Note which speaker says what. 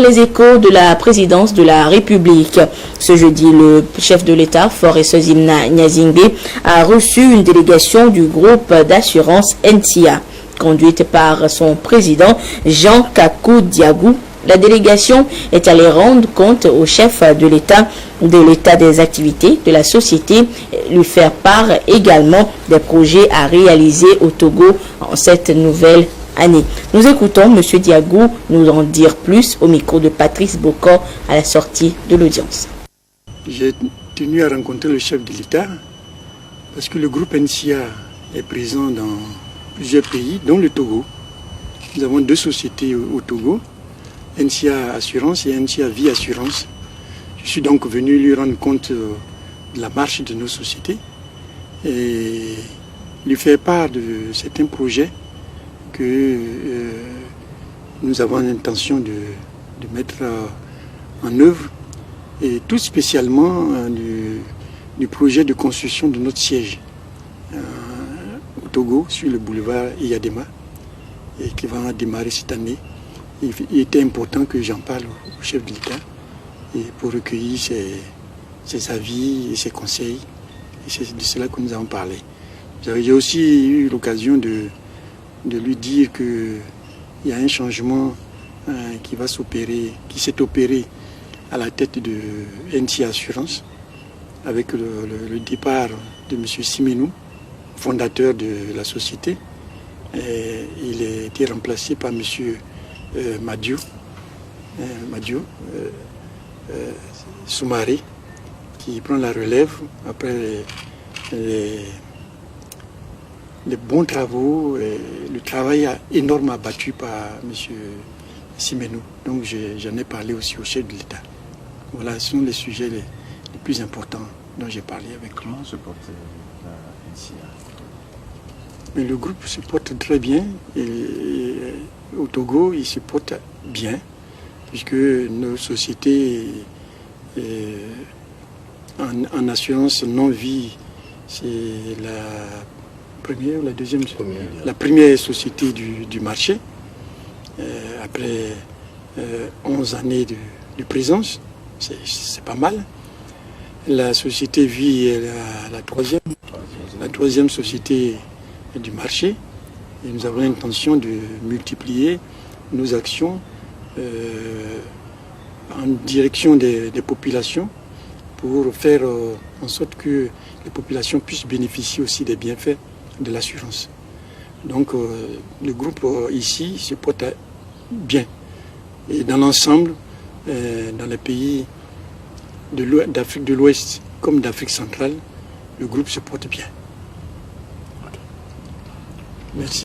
Speaker 1: Les échos de la présidence de la République. Ce jeudi, le chef de l'État, Faure Sozimna Gnassingbé, a reçu une délégation du groupe d'assurance NCA, conduite par son président Jean Kakou Diagou. La délégation est allée rendre compte au chef de l'état des activités de la société, lui faire part également des projets à réaliser au Togo en cette nouvelle année. Nous écoutons M. Diagou nous en dire plus au micro de Patrice Bocor à la sortie de l'audience.
Speaker 2: J'ai tenu à rencontrer le chef de l'État parce que le groupe NCA est présent dans plusieurs pays, dont le Togo. Nous avons deux sociétés au Togo, NCA Assurance et NCA Vie Assurance. Je suis donc venu lui rendre compte de la marche de nos sociétés et lui faire part de certains projets que nous avons l'intention de mettre en œuvre, et tout spécialement du projet de construction de notre siège au Togo sur le boulevard Iyadema, et qui va démarrer cette année. Il était important que j'en parle au chef de l'État et pour recueillir ses avis et ses conseils, et c'est de cela que nous avons parlé. J'ai aussi eu l'occasion de lui dire qu'il y a un changement qui s'est opéré à la tête de NCA Assurance avec le départ de M. Simenou, fondateur de la société. Et il a été remplacé par M. Madio Soumaré, qui prend la relève après les bons travaux et le travail énorme abattu par M. Simenou. Donc j'en ai parlé aussi au chef de l'État. Voilà, ce sont les sujets les plus importants dont j'ai parlé avec lui.
Speaker 3: Comment se porte la NCA?
Speaker 2: Mais le groupe se porte très bien. Et au Togo, il se porte bien, puisque nos sociétés en assurance non-vie, c'est la première ou la deuxième, la première société du marché, après 11 années de présence, c'est pas mal. La société Vie est la troisième société du marché, et nous avons l'intention de multiplier nos actions en direction des populations pour faire en sorte que les populations puissent bénéficier aussi des bienfaits de l'assurance. Donc le groupe ici se porte bien. Et dans l'ensemble, dans les pays d'Afrique de l'Ouest comme d'Afrique centrale, le groupe se porte bien. Merci.